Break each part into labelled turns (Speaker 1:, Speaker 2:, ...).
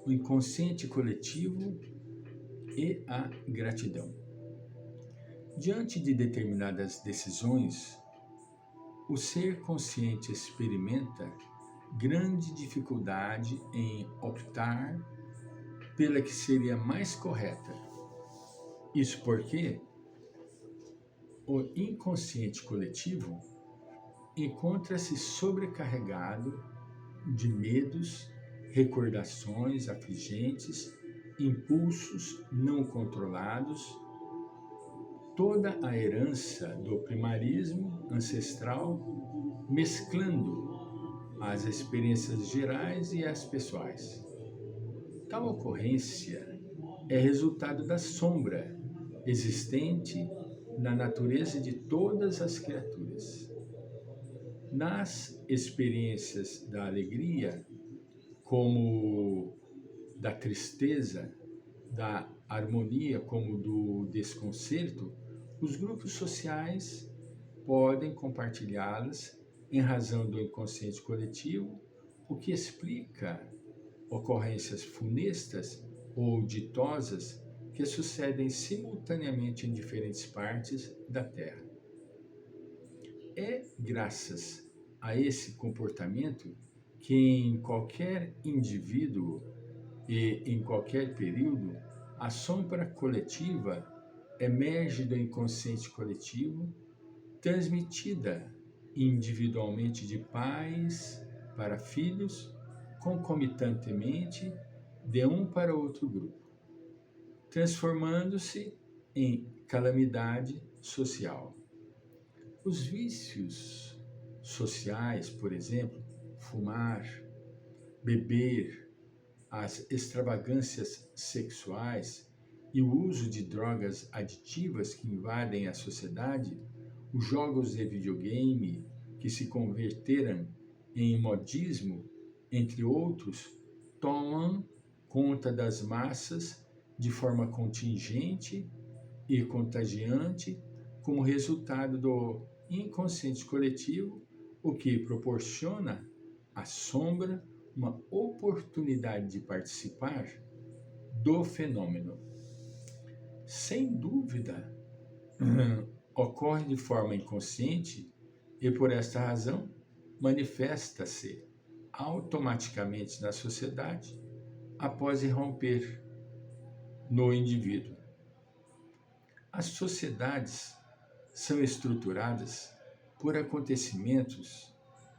Speaker 1: o inconsciente coletivo e a gratidão. Diante de determinadas decisões, o ser consciente experimenta grande dificuldade em optar pela que seria mais correta. Isso porque o inconsciente coletivo encontra-se sobrecarregado de medos, recordações afligentes, impulsos não controlados, toda a herança do primarismo ancestral, mesclando as experiências gerais e as pessoais. Tal ocorrência é resultado da sombra existente na natureza de todas as criaturas. Nas experiências da alegria, como da tristeza, da harmonia, como do desconcerto, os grupos sociais podem compartilhá-las em razão do inconsciente coletivo, o que explica ocorrências funestas ou ditosas que sucedem simultaneamente em diferentes partes da Terra. É graças a esse comportamento que em qualquer indivíduo e em qualquer período, a sombra coletiva emerge do inconsciente coletivo, transmitida individualmente de pais para filhos, concomitantemente de um para outro grupo, transformando-se em calamidade social. Os vícios sociais, por exemplo, fumar, beber, as extravagâncias sexuais e o uso de drogas aditivas que invadem a sociedade, os jogos de videogame que se converteram em modismo, entre outros, tomam conta das massas de forma contingente e contagiante como resultado do inconsciente coletivo, o que proporciona à sombra uma oportunidade de participar do fenômeno. Sem dúvida, ocorre de forma inconsciente e, por esta razão, manifesta-se automaticamente na sociedade após irromper no indivíduo. As sociedades são estruturadas por acontecimentos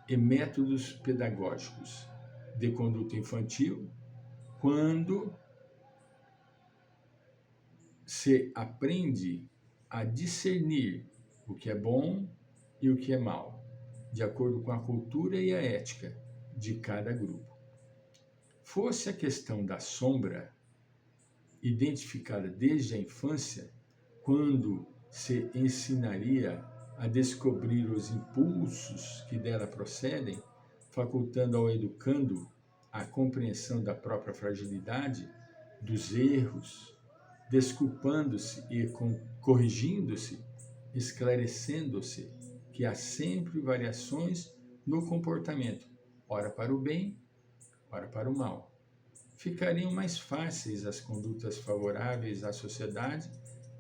Speaker 1: e métodos pedagógicos de conduta infantil, quando se aprende a discernir o que é bom e o que é mal, de acordo com a cultura e a ética de cada grupo. Fosse a questão da sombra identificada desde a infância, quando se ensinaria a descobrir os impulsos que dela procedem, facultando ao educando a compreensão da própria fragilidade, dos erros, desculpando-se e corrigindo-se, esclarecendo-se que há sempre variações no comportamento, ora para o bem, ora para o mal. Ficariam mais fáceis as condutas favoráveis à sociedade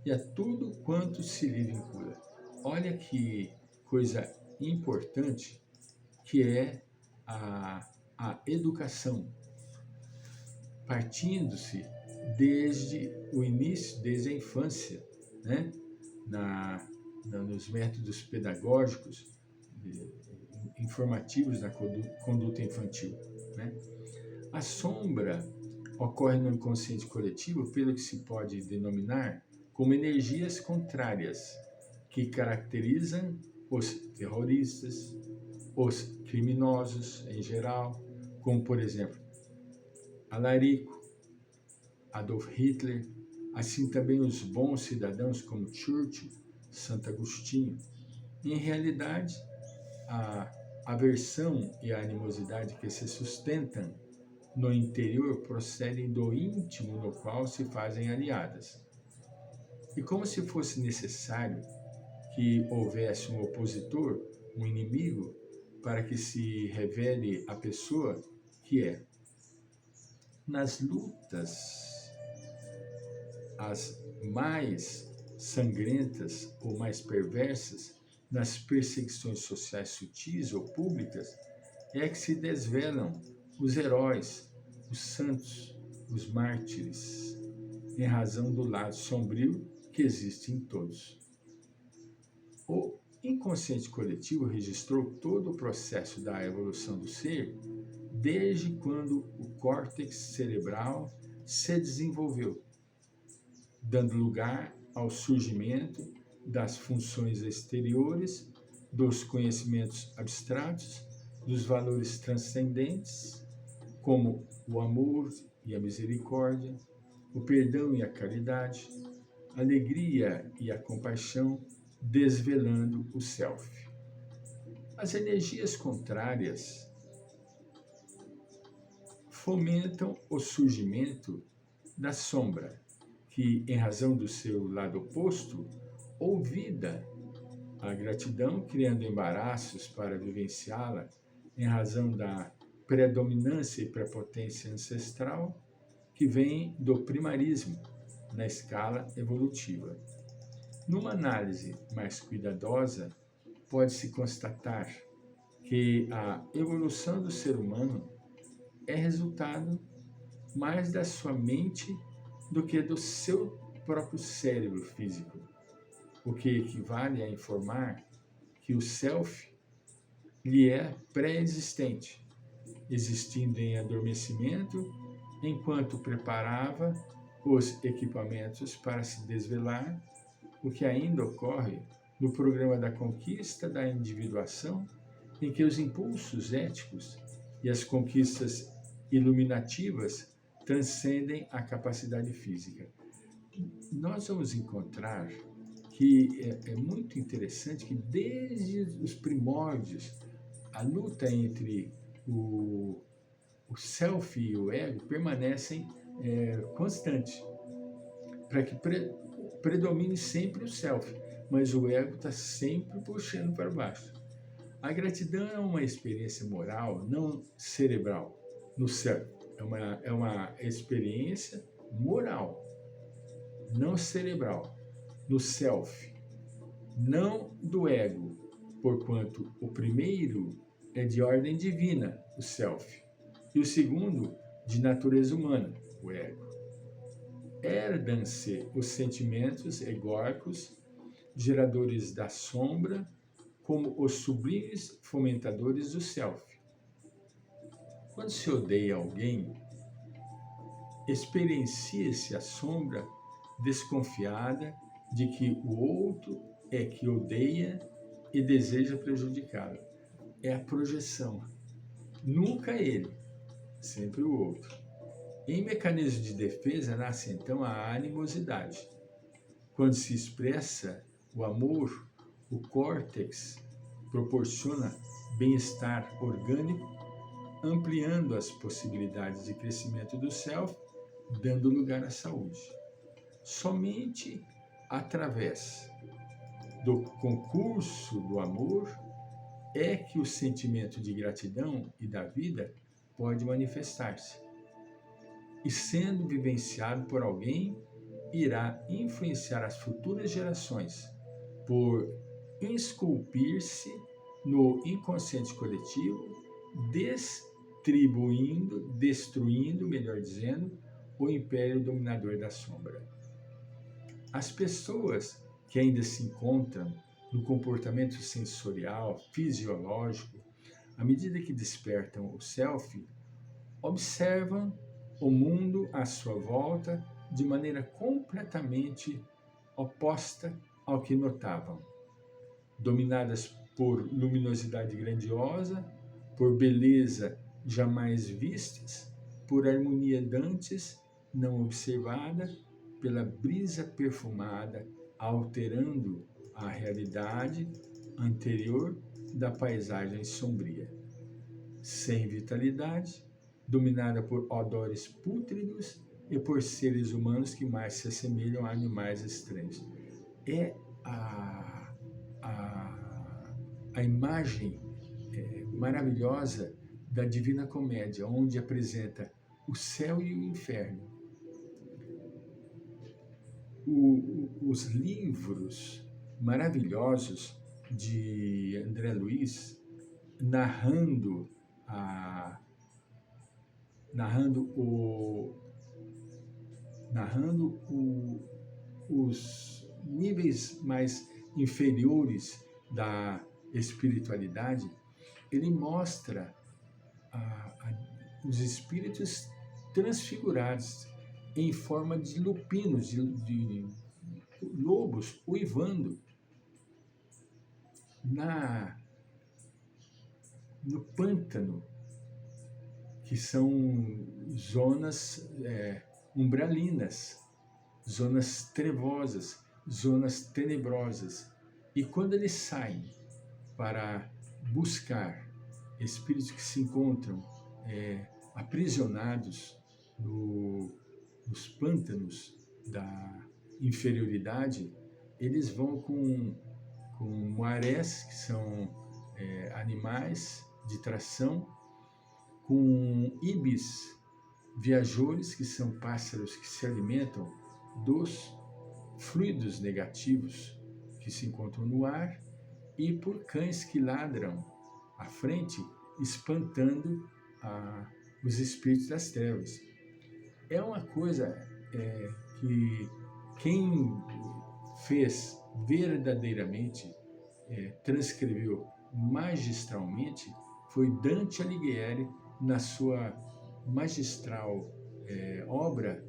Speaker 1: e a tudo quanto se lhe vincula. Olha que coisa importante que é a educação, partindo-se desde o início, desde a infância, né? Nos métodos pedagógicos, informativos da conduta infantil, né? A sombra ocorre no inconsciente coletivo pelo que se pode denominar como energias contrárias, que caracterizam os terroristas, os criminosos em geral, como, por exemplo, Alarico, Adolf Hitler, assim também os bons cidadãos como Churchill, Santo Agostinho. Em realidade, a aversão e a animosidade que se sustentam no interior procedem do íntimo no qual se fazem aliadas. E como se fosse necessário que houvesse um opositor, um inimigo, para que se revele a pessoa que é. nas lutas, as mais sangrentas ou mais perversas, nas perseguições sociais sutis ou públicas, é que se desvelam os heróis, os santos, os mártires, em razão do lado sombrio que existe em todos. O inconsciente coletivo registrou todo o processo da evolução do ser desde quando o córtex cerebral se desenvolveu, dando lugar ao surgimento das funções exteriores, dos conhecimentos abstratos, dos valores transcendentes, como o amor e a misericórdia, o perdão e a caridade, a alegria e a compaixão, desvelando o self. As energias contrárias fomentam o surgimento da sombra, que, em razão do seu lado oposto, ouvida a gratidão, criando embaraços para vivenciá-la, em razão da predominância e prepotência ancestral, que vem do primarismo na escala evolutiva. Numa análise mais cuidadosa, pode-se constatar que a evolução do ser humano é resultado mais da sua mente do que do seu próprio cérebro físico, o que equivale a informar que o self lhe é pré-existente, existindo em adormecimento enquanto preparava os equipamentos para se desvelar, o que ainda ocorre no programa da conquista da individuação, em que os impulsos éticos e as conquistas iluminativas transcendem a capacidade física. Nós vamos encontrar que é muito interessante que desde os primórdios a luta entre o self e o ego permanecem constantes, para que predomine sempre o self, mas o ego está sempre puxando para baixo. A gratidão é uma experiência moral, não cerebral, no self. É uma experiência moral, não cerebral, no self, não do ego, porquanto o primeiro é de ordem divina, o self, e o segundo de natureza humana, o ego. Herdam-se os sentimentos egóicos, geradores da sombra, como os sublimes fomentadores do self. Quando se odeia alguém, experiencia-se a sombra desconfiada de que o outro é que odeia e deseja prejudicá-lo. É a projeção. Nunca ele, sempre o outro. Em mecanismo de defesa nasce então a animosidade. Quando se expressa o amor, o córtex proporciona bem-estar orgânico, ampliando as possibilidades de crescimento do self, dando lugar à saúde. Somente através do concurso do amor é que o sentimento de gratidão e da vida pode manifestar-se. E sendo vivenciado por alguém, irá influenciar as futuras gerações por esculpir-se no inconsciente coletivo, destruindo, melhor dizendo, o império dominador da sombra. As pessoas que ainda se encontram no comportamento sensorial, fisiológico, à medida que despertam o self, observam o mundo à sua volta de maneira completamente oposta ao que notavam. Dominadas por luminosidade grandiosa, por beleza jamais vistas, por harmonia dantes não observada, pela brisa perfumada, alterando a realidade anterior da paisagem sombria. Sem vitalidade, dominada por odores pútridos e por seres humanos que mais se assemelham a animais estranhos. É a imagem maravilhosa da Divina Comédia, onde apresenta o céu e o inferno. Os livros maravilhosos de André Luiz, narrando a, narrando o, narrando os níveis mais inferiores da espiritualidade, ele mostra os espíritos transfigurados em forma de lupinos, de lobos uivando no pântano, que são zonas umbralinas, zonas trevosas, zonas tenebrosas. E quando eles saem para buscar espíritos que se encontram aprisionados nos pântanos da inferioridade, eles vão com marés, que são animais de tração, com ibis viajores, que são pássaros que se alimentam dos fluidos negativos que se encontram no ar, e por cães que ladram à frente, espantando os espíritos das trevas. É uma coisa que quem fez verdadeiramente, transcreveu magistralmente, foi Dante Alighieri, na sua magistral obra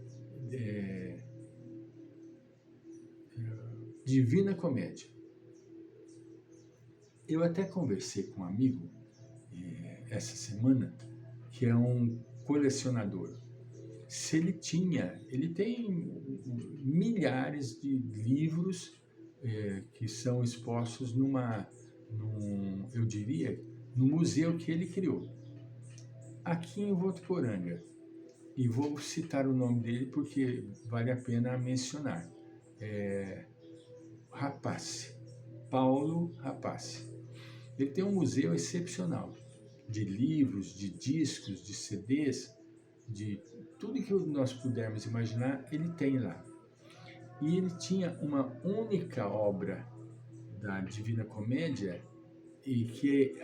Speaker 1: Divina Comédia. Eu até conversei com um amigo essa semana, que é um colecionador. Se ele tem milhares de livros que são expostos eu diria, no museu que ele criou, aqui em Votuporanga. E vou citar o nome dele porque vale a pena mencionar. Rapace, Paulo Rapace. Ele tem um museu excepcional de livros, de discos, de CDs, de tudo que nós pudermos imaginar, ele tem lá. E ele tinha uma única obra da Divina Comédia, e que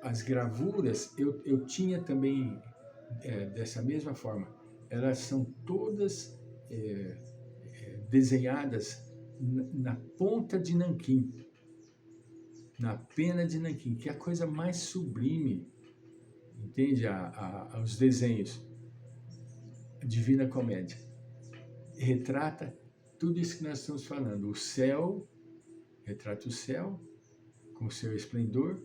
Speaker 1: as gravuras eu tinha também dessa mesma forma. Elas são todas desenhadas na ponta de nanquim, na pena de nanquim, que é a coisa mais sublime, entende? Os desenhos. A Divina Comédia retrata tudo isso que nós estamos falando. O céu, retrata o céu com seu esplendor,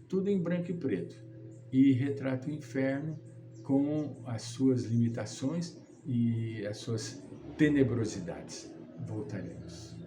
Speaker 1: tudo em branco e preto. E retrata o inferno com as suas limitações e as suas tenebrosidades. Voltaremos.